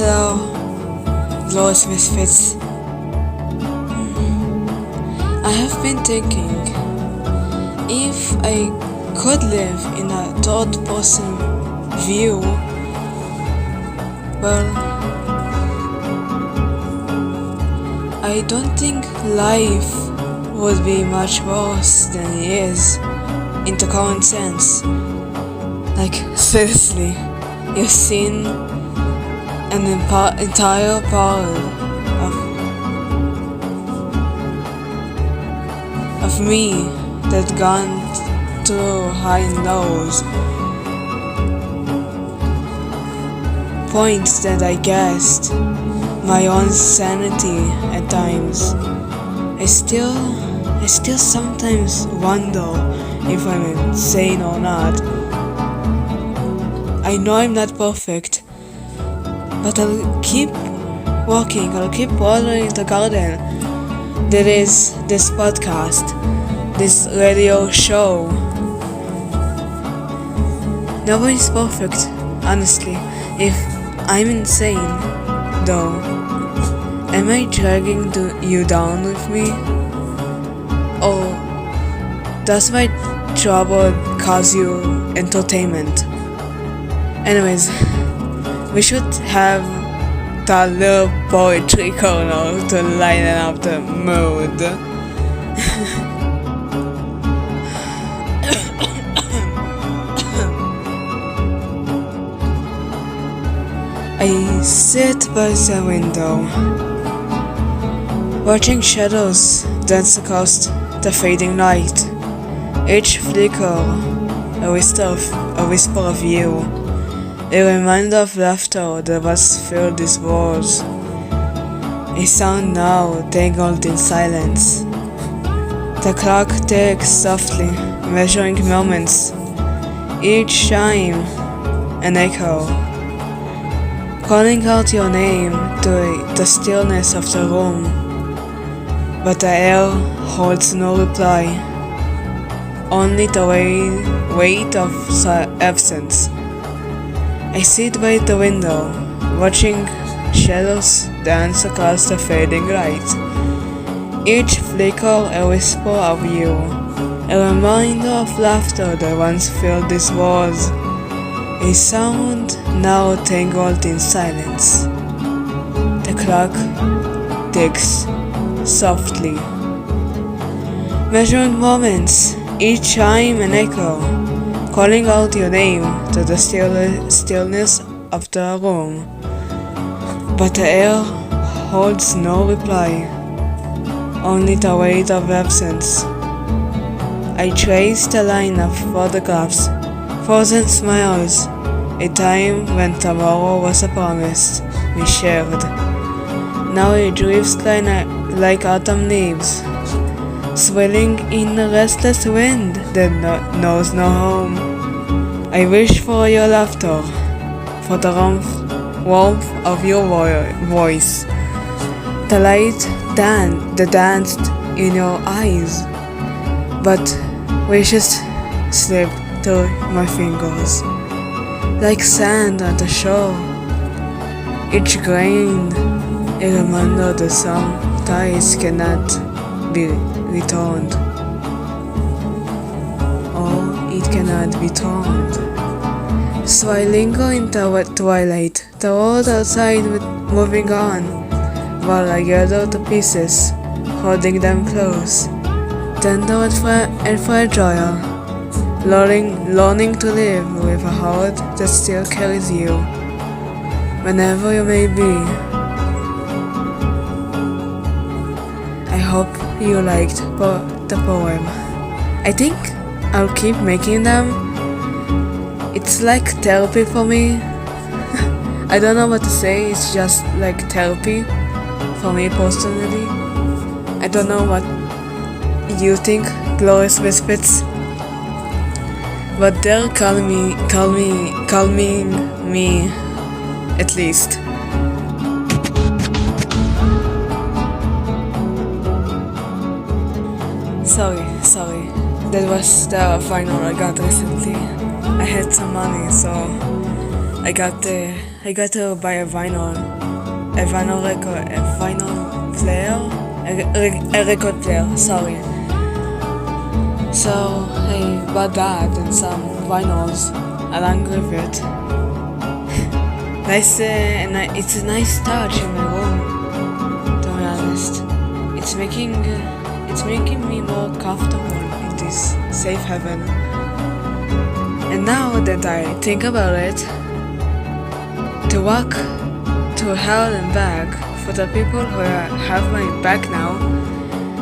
Hello, glorious misfits. I have been thinking, if I could live in a third-person view, well, I don't think life would be much worse than it is, in the current sense. Like, seriously, you've seen an entire part of me that gone through high and lows, points that I guessed my own sanity at times. I still sometimes wonder if I'm insane or not. I know I'm not perfect, but I'll keep walking, I'll keep watering the garden that is this podcast, this radio show. Nobody's perfect, honestly. If I'm insane, though, am I dragging you down with me? Or does my trouble cause you entertainment? Anyways, we should have that little poetry corner to lighten up the mood. I sit by the window, watching shadows dance across the fading light. Each flicker, a whisper of you, a reminder of laughter that once filled these walls. A sound now tangled in silence. The clock ticks softly, measuring moments, each chime an echo, calling out your name to the stillness of the room. But the air holds no reply, only the weight of absence. I sit by the window, watching shadows dance across the fading light. Each flicker a whisper of you, a reminder of laughter that once filled these walls. A sound now tangled in silence. The clock ticks softly, measuring moments, each chime an echo, calling out your name to the stillness of the room. But the air holds no reply, only the weight of absence. I trace the line of photographs, frozen smiles, a time when tomorrow was a promise we shared. Now it drifts like autumn leaves, swirling in a restless wind that knows no home. I wish for your laughter, for the warmth of your voice, the light that danced in your eyes, but wishes slipped through my fingers, like sand on the shore. Each grain a reminder that some ties cannot be returned, or it cannot be turned. So I linger in the twilight, the world outside moving on, while I gather the pieces, holding them close, tender and fragile, learning to live with a heart that still carries you, whenever you may be. I hope you liked the poem. I think I'll keep making them. It's like therapy for me. I don't know what to say, it's just like therapy for me personally. I don't know what you think, glorious misfits, but they're calming me, at least. Sorry, that was the final I got recently. I had some money, so I got to buy a vinyl record, a vinyl player, a record player. Sorry. So I bought that and some vinyls along with it. Nice, and it's a nice touch in my room. To be honest, it's making me more comfortable in this safe haven. And now that I think about it, to walk to hell and back for the people who have my back now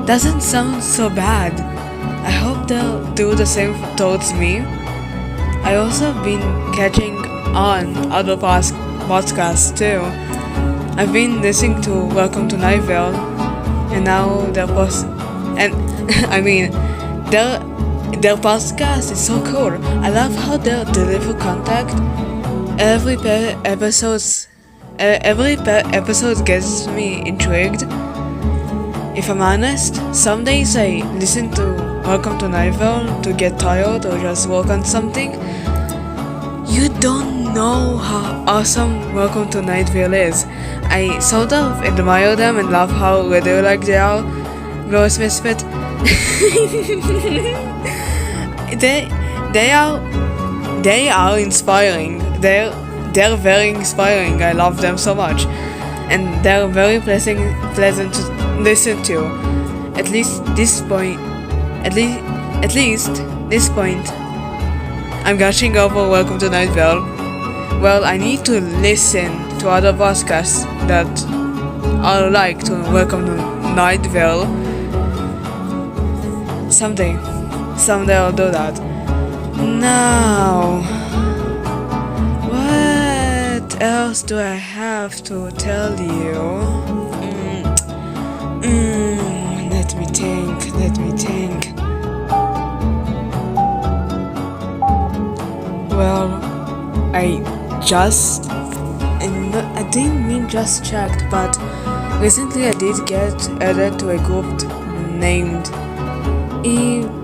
doesn't sound so bad. I hope they'll do the same towards me. I also have been catching on other podcasts too. I've been listening to Welcome to Nightvale, and now their podcast is so cool. I love how they deliver contact. Every episode gets me intrigued. If I'm honest, some days I listen to Welcome to Nightvale to get tired or just work on something. You don't know how awesome Welcome to Nightvale is. I sort of admire them and love how radio-like they are. Glorious Misfit. They are inspiring. They're very inspiring. I love them so much, and they're very pleasant to listen to. At least this point, I'm gushing over Welcome to Nightvale. Well, I need to listen to other podcasts that are like to Welcome to Nightvale. Someday I'll do that. Now, what else do I have to tell you? Let me think. Well, I didn't mean just checked, but recently I did get added to a group named EBUGS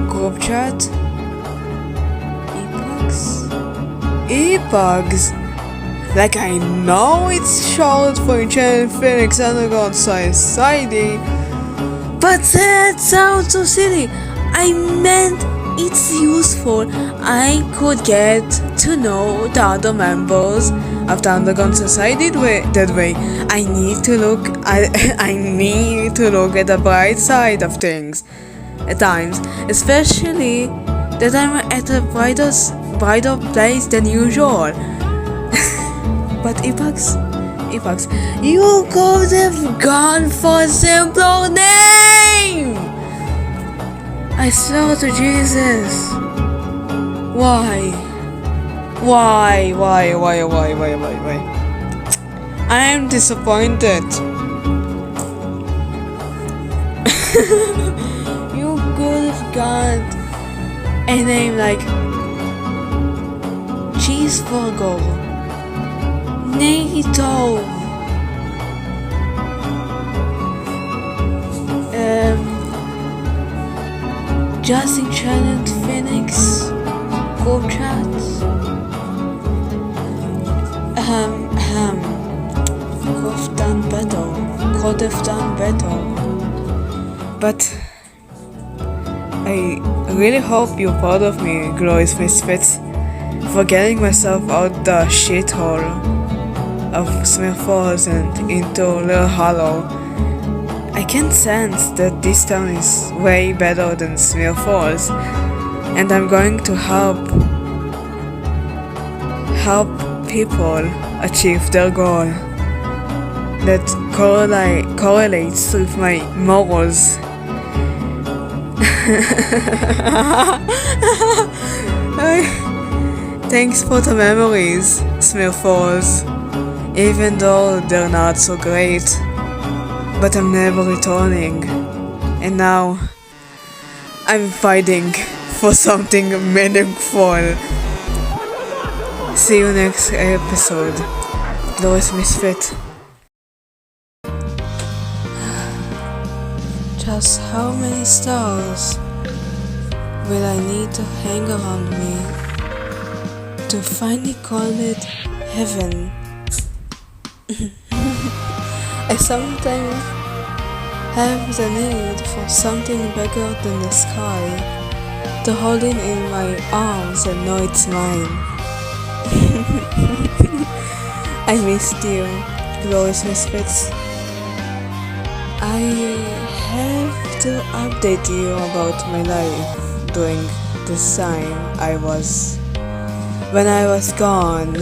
group chat. EPUGS. Like, I know it's short for Enchanted Phoenix Underground Society, but that sounds so silly. I meant it's useful. I could get to know the other members of the Underground Society that way. I need to look at the bright side of things at times, especially that I'm at a brighter place than usual. But EPUGS, you could have gone for a simpler name! I swear to Jesus. Why? I am disappointed. You could have got a name like Cheeseburger, NATO, Just Enchanted Phoenix group chats. Could have done better. But I really hope you're proud of me, Glorious Misfits, for getting myself out the shithole of Smith Falls and into Little Hollow. I can sense that this town is way better than Smith Falls, and I'm going to help people achieve their goal that correlates with my morals. Thanks for the memories, Smith Falls, even though they're not so great. But I'm never returning, and now I'm fighting for something meaningful. See you next episode, Glorious Misfit. Just how many stars will I need to hang around me to finally call it heaven? I sometimes have the need for something bigger than the sky to hold it in my arms and know it's mine. I missed you, glorious misfits. I have to update you about my life during this time when I was gone.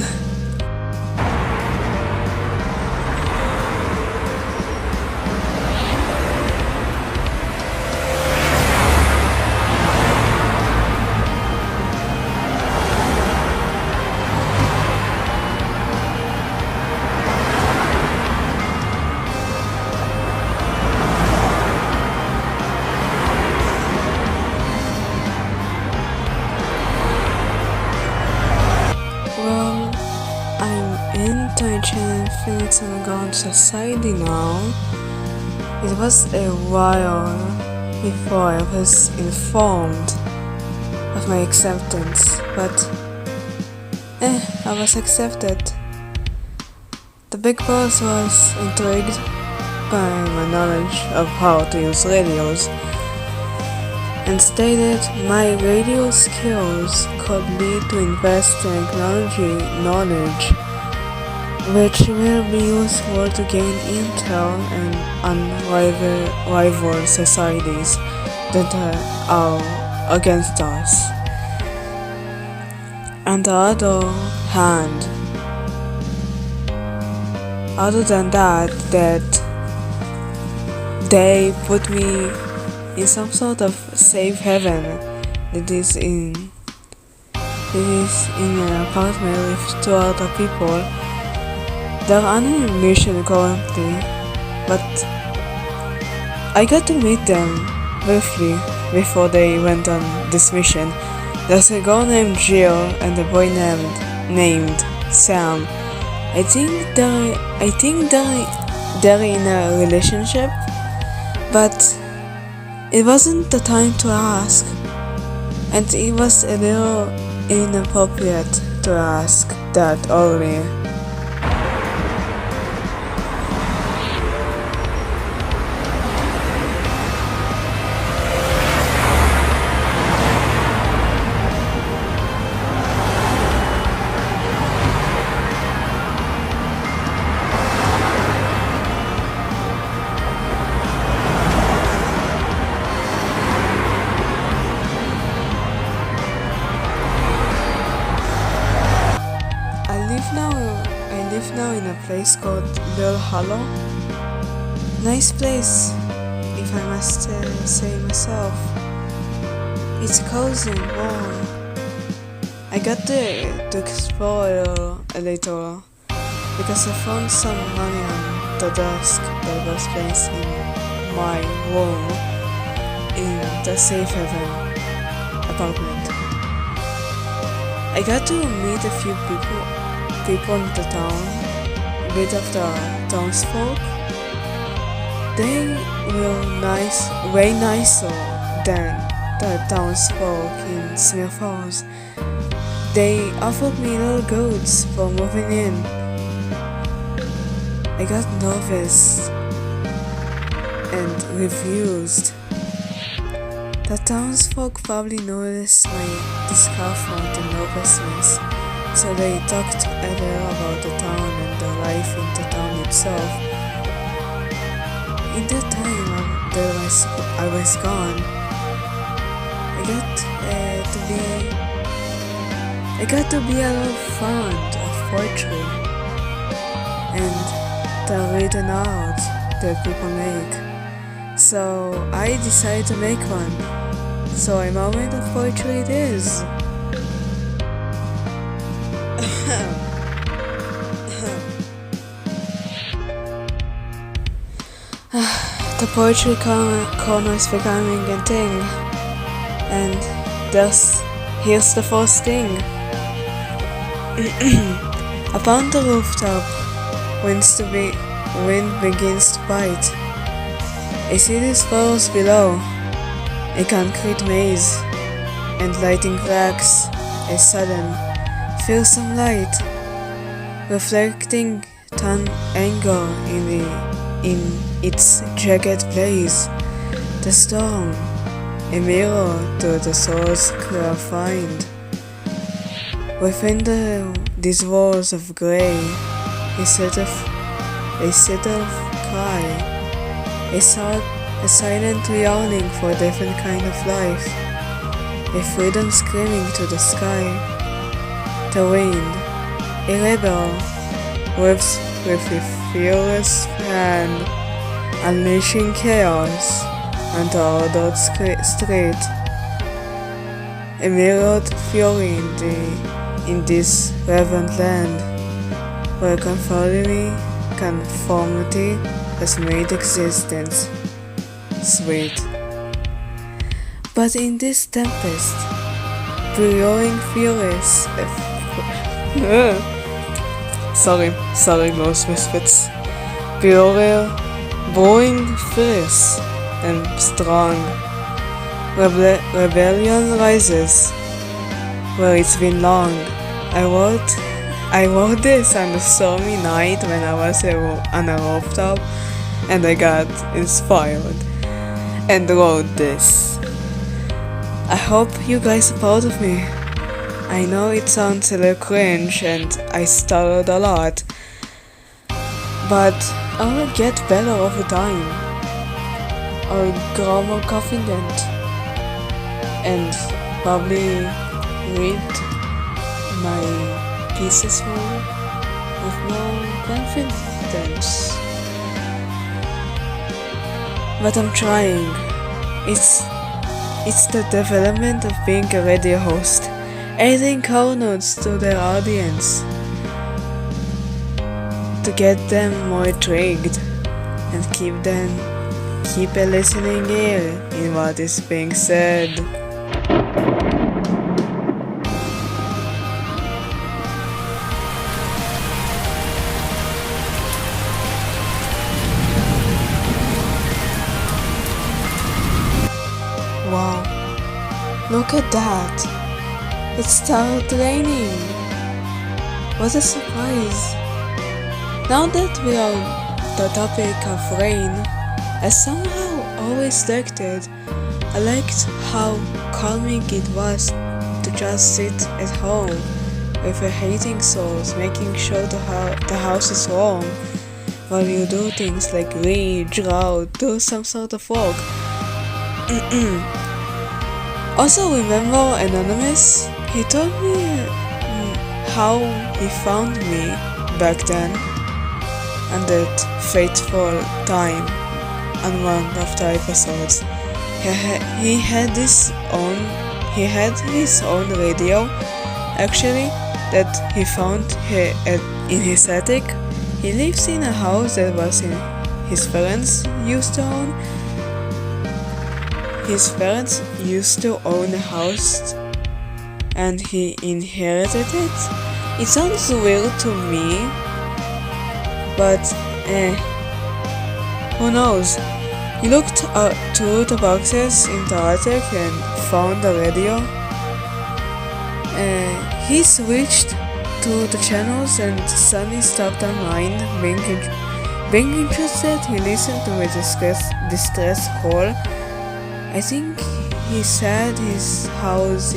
Well, I'm in Taichan Phoenix Underground Society now. It was a while before I was informed of my acceptance, but I was accepted. The big boss was intrigued by my knowledge of how to use radios and stated my radio skills could lead to invest technology knowledge which will be useful to gain intel and unrivaled societies that are against us. On the other hand, other than that they put me in some sort of safe haven that is in an apartment with two other people. They're on a mission currently, but I got to meet them briefly before they went on this mission. There's a girl named Jill and a boy named Sam. I think they're in a relationship, but it wasn't the time to ask, and it was a little inappropriate to ask that early. I live now in a place called Little Hollow. Nice place, if I must say myself. It's cozy and warm. I got there to explore a little because I found some money on the desk that was placed in my room in the safe haven apartment. I got to meet a few people in the town, a bit of the townsfolk. They were way nicer than the townsfolk in Smith Falls. They offered me little goods for moving in. I got nervous and refused. The townsfolk probably noticed my discomfort and nervousness, so they talked a little about the town and the life in the town itself. In the time I was gone, I got to be a little fond of poetry and the written art that people make. So I decided to make one. So a moment of poetry it is. The poetry corner is becoming a thing, and here's the first thing. Upon the rooftop, wind begins to bite. I see these furrows below, a concrete maze. and lighting cracks, a sudden, fearsome light, reflecting tan anger in its jagged blaze. The storm, a mirror to the soul's clear find. Within these walls of grey, a settled cry, a silent yearning for a different kind of life, a freedom screaming to the sky. The wind, a rebel, whips with a fearless hand, unleashing chaos on the ordered street. A mirrored fury in this reverent land, where conformity has made existence sweet. But in this tempest, brewing furious, sorry, most misfits. Brewing fierce and strong, rebellion rises where it's been long. I wrote this on a stormy night when I was on a rooftop, and I got inspired and wrote this. I hope you guys are proud of me. I know it sounds a little cringe and I stuttered a lot, but I will get better over time. I'll grow more confident and probably read my pieces more with more confidence. But I'm trying. It's the development of being a radio host, adding core notes to their audience to get them more intrigued and keep a listening ear in what is being said. Wow, look at that! It started raining! What a surprise! Now that we are on the topic of rain, I somehow always liked it. I liked how calming it was to just sit at home with a heating source, making sure the house is warm while you do things like read, draw, do some sort of work. Also, remember Anonymous? He told me how he found me back then, and that fateful time on one of the episodes. He had his own radio, actually, that he found in his attic. He lives in a house that his parents used to own. His parents used to own a house and he inherited it. It sounds weird to me, but who knows? He looked through the boxes in the attic and found the radio. He switched to the channels and suddenly stopped on mind. Being interested, he listened to a distress call. I think he said his house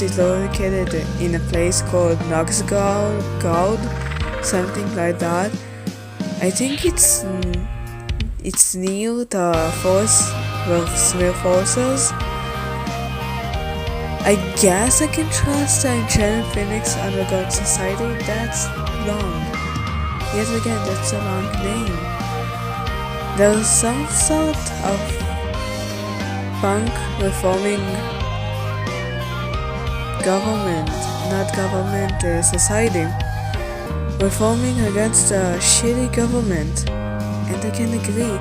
is located in a place called Knoxgold, something like that. I think it's near the Smith forces. I guess I can trust the Enchanted Phoenix Underground Society. That's long. Yet again, that's a long name. There's some sort of punk reforming society, reforming against the shitty government, and I can agree.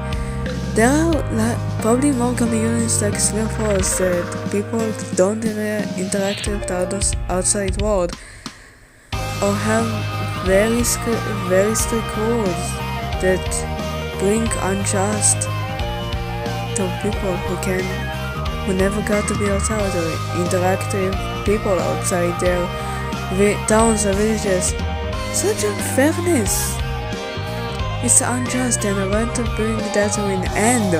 There are probably more communities like Slim Forest that people don't interact with the outside world, or have very strict rules that bring unjust to people who can who never got to be outside or interact with people outside their towns or villages. Such unfairness! It's unjust, and I want to bring that to an end.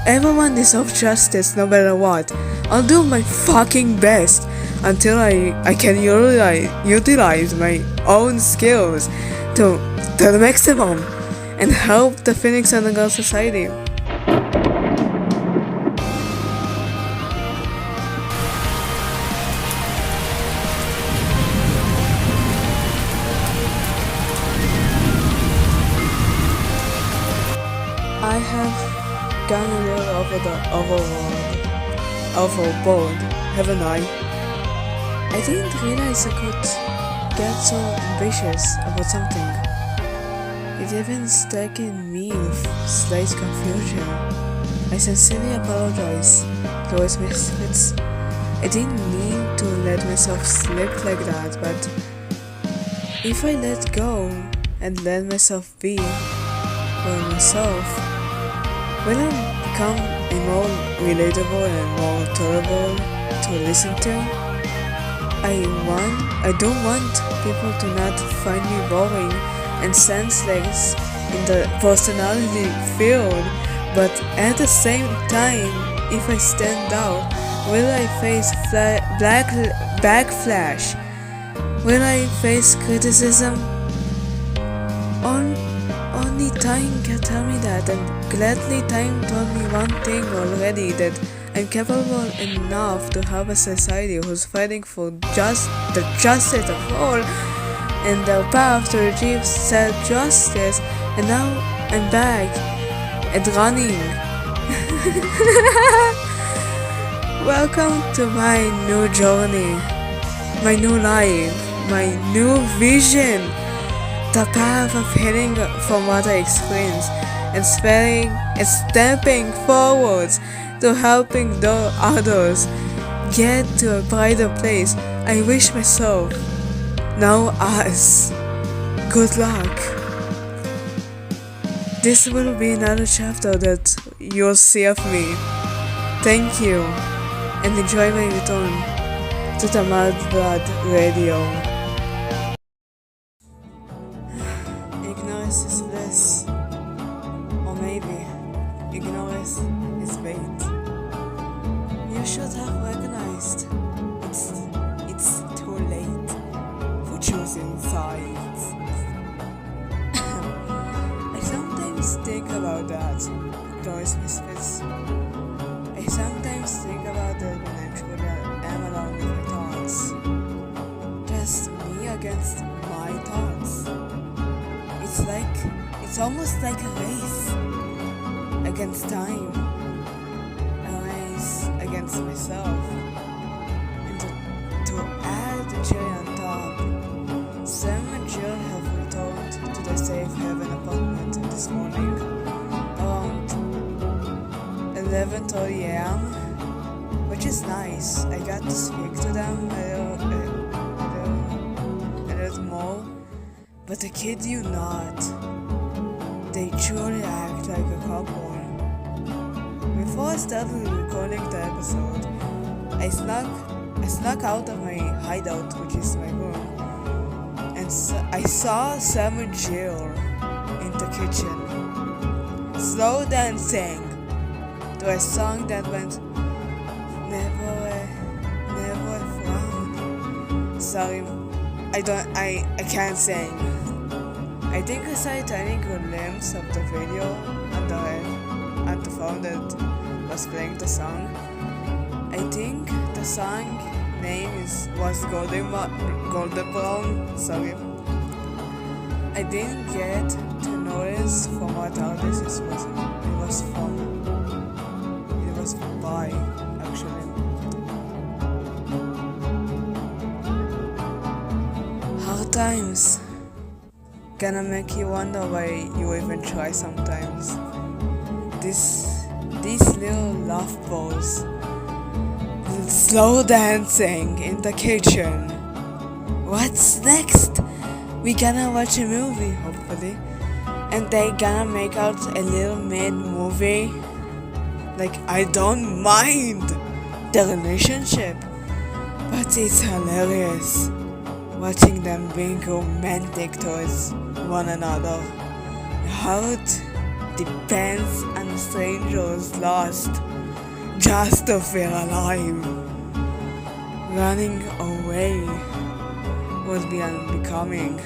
Everyone deserves justice no matter what. I'll do my fucking best until I can utilize my own skills to the maximum and help the Phoenix Underground Society. I have gone a little overboard, haven't I? I didn't realize I could get so ambitious about something. It even struck in me with slight confusion. I sincerely apologize, Lois Misfits. I didn't mean to let myself slip like that, but if I let go and let myself be myself, will I become more relatable and more tolerable to listen to? I don't want people to not find me boring and senseless in the personality field, but at the same time, if I stand out, will I face backlash? Will I face criticism? Only time can tell me that, and gladly time told me one thing already, that I'm capable enough to help a society who's fighting for the justice of all and the path to achieve self-justice, and now I'm back and running. Welcome to my new journey, my new life, my new vision, the path of healing from what I experienced and stepping forwards to helping the others get to a brighter place. I wish myself, now us, good luck. This will be another chapter that you'll see of me. Thank you, and enjoy my return to the Mudblood Radio. Ignorance is bliss, or maybe ignorance is bait. You should have recognized it's too late for choosing sides. I sometimes think about that, Doris Misfits. I sometimes think about that when I truly am alone with my thoughts. Just me against my thoughts. It's almost like a race against time, a race against myself. And to add the cherry on top, Sam and Jill have returned to their safe haven apartment this morning around 11:30 a.m., which is nice. I got to speak to them a little more, but I kid you not, they truly act like a couple. Before I started recording the episode, I snuck out of my hideout, which is my room, and I saw Sam and Jill in the kitchen, slow dancing to a song that went, never a frown. Sorry, I can't sing. I think I saw a tiny glimpse of the video on the phone that was playing the song. I think the song name was Golden Brown. Sorry. I didn't get to notice from what artist it was from. It was by, actually. Hard times gonna make you wonder why you even try sometimes. These little love balls slow dancing in the kitchen. What's next? We gonna watch a movie, hopefully, and they gonna make out a little mid-movie Like, I don't mind the relationship, but it's hilarious watching them being romantic towards one another. Your heart depends on a stranger's lost just to feel alive. Running away would be unbecoming.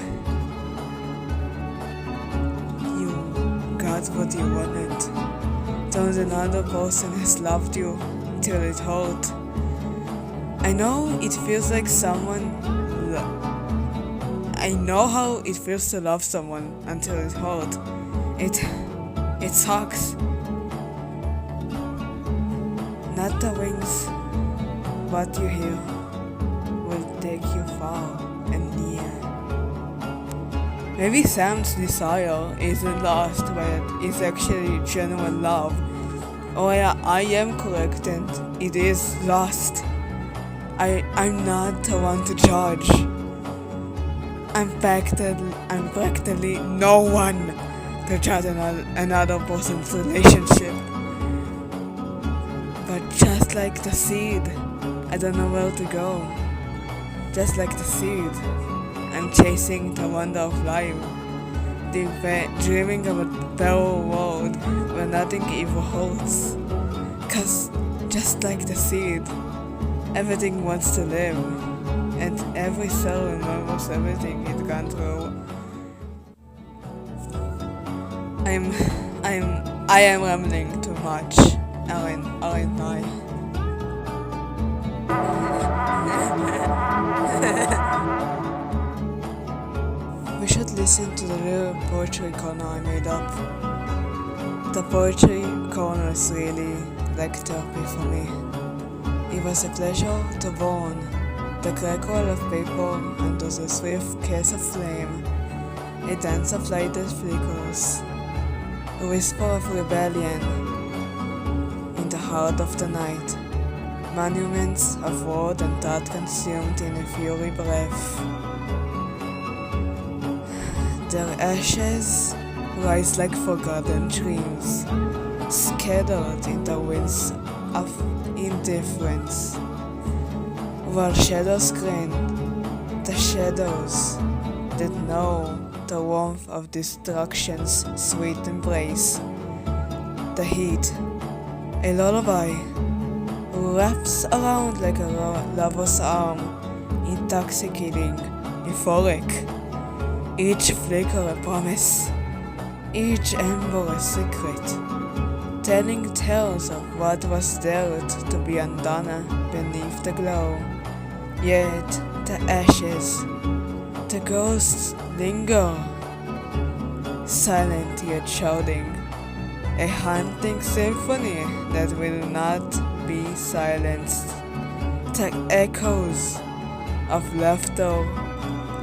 You got what you wanted. Told another person has loved you till it hurt. I know it feels like I know how it feels to love someone until it hurt. It sucks. Not the wings, but you hear will take you far and near. Maybe Sam's desire isn't lost, but it's actually genuine love. Or I am correct and it is lost. I'm not the one to judge. I'm practically no one to judge another person's relationship. But just like the seed, I don't know where to go. Just like the seed, I'm chasing the wonder of life, dreaming of a better world where nothing ever hurts. 'Cause just like the seed, everything wants to live, and every cell remembers everything it's gone through. I am rambling too much, aren't I? We should listen to the little poetry corner I made up. The poetry corner is really like therapy for me. It was a pleasure to burn the crackle of paper under the swift kiss of flame, a dance of light that flickers, a whisper of rebellion in the heart of the night, monuments of word and thought consumed in a fury breath. Their ashes rise like forgotten dreams, scattered in the winds of indifference, while shadows grin, the shadows that know the warmth of destruction's sweet embrace. The heat, a lullaby, wraps around like a lover's arm, intoxicating, euphoric. Each flicker a promise, each ember a secret, telling tales of what was there to be undone beneath the glow. Yet the ashes, the ghosts linger, silent yet shouting, a haunting symphony that will not be silenced. The echoes of laughter,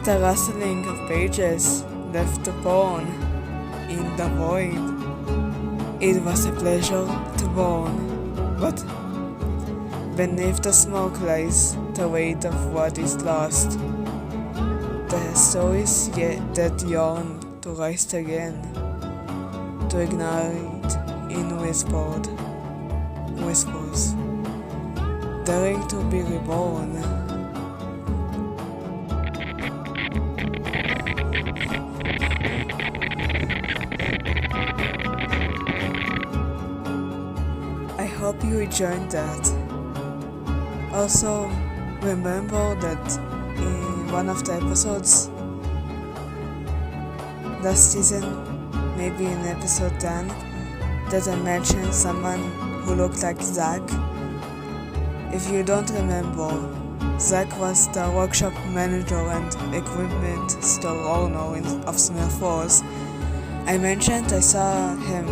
the rustling of pages left upon in the void. It was a pleasure to burn, but beneath the smoke lies the weight of what is lost. The stories that yearn to rise again, to ignite in whispers, daring to be reborn. I hope you enjoyed that. Also, remember that in one of the episodes last season, maybe in episode 10, that I mentioned someone who looked like Zach. If you don't remember, Zach was the workshop manager and equipment store owner of Smith Falls. I mentioned I saw him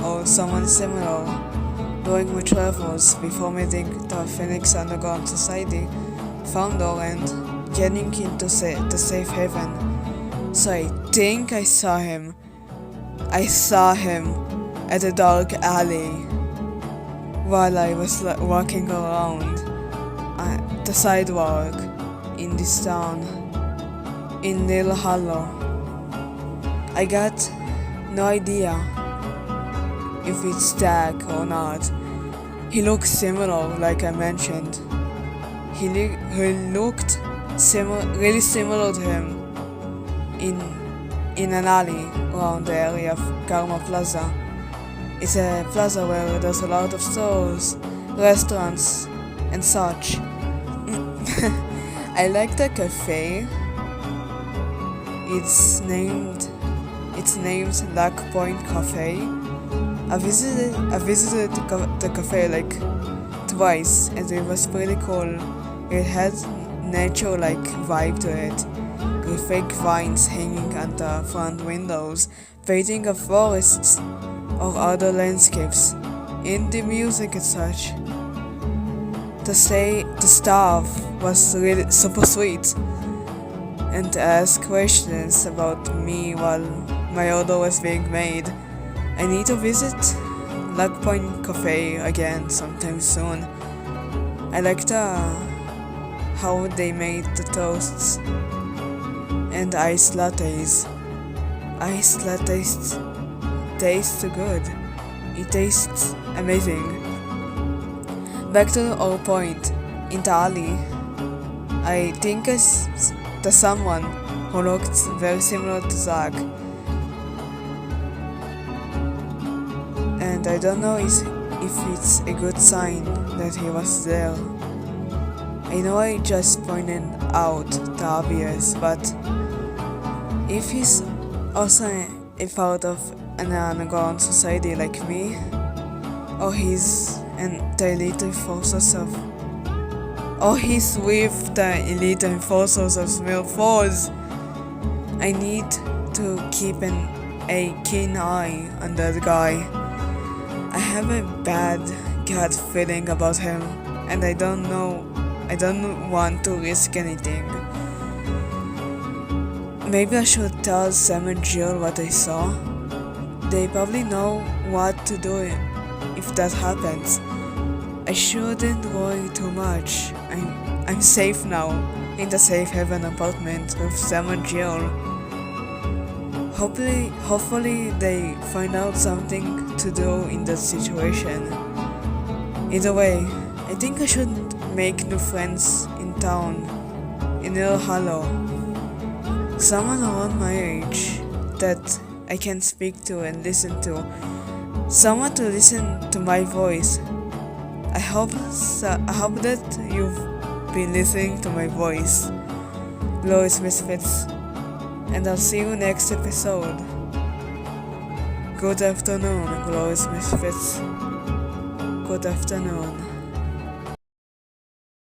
or someone similar during my travels before meeting the Phoenix Underground Society founder and getting into the safe haven. So I think I saw him. I saw him at a dark alley while I was walking around the sidewalk in this town, in Little Hollow. I got no idea if it's Jack or not, He looked similar, like I mentioned. He looked really similar to him in an alley around the area of Karma Plaza. It's a plaza where there's a lot of stores, restaurants, and such. I like the cafe. It's named Lac Point Cafe. I visited the cafe like twice, and it was pretty cool. It had nature-like vibe to it, with fake vines hanging on the front windows, fading of forests or other landscapes, indie music and such. The staff was really super sweet and asked questions about me while my order was being made. I need to visit Lac Point Cafe again sometime soon. I liked how they made the toasts and iced lattes. Iced lattes taste so good. It tastes amazing. Back to our point, in the alley, I think there's someone who looked very similar to Zach. And I don't know if it's a good sign that he was there. I know I just pointed out the obvious, but if he's also a part of an underground society like me, or he's with the elite enforcers of Smil Falls, I need to keep a keen eye on that guy. I have a bad gut feeling about him, and I don't want to risk anything. Maybe I should tell Sam and Jill what I saw. They probably know what to do if that happens. I shouldn't worry too much. I'm safe now, in the safe haven apartment with Sam and Jill. Hopefully they find out something to do in that situation. Either way, I think I should make new friends in town, in El Hollow. Someone around my age that I can speak to and listen to. Someone to listen to my voice. I hope that you've been listening to my voice. Glorious Misfits. And I'll see you next episode. Good afternoon, Glorious Misfits. Good afternoon.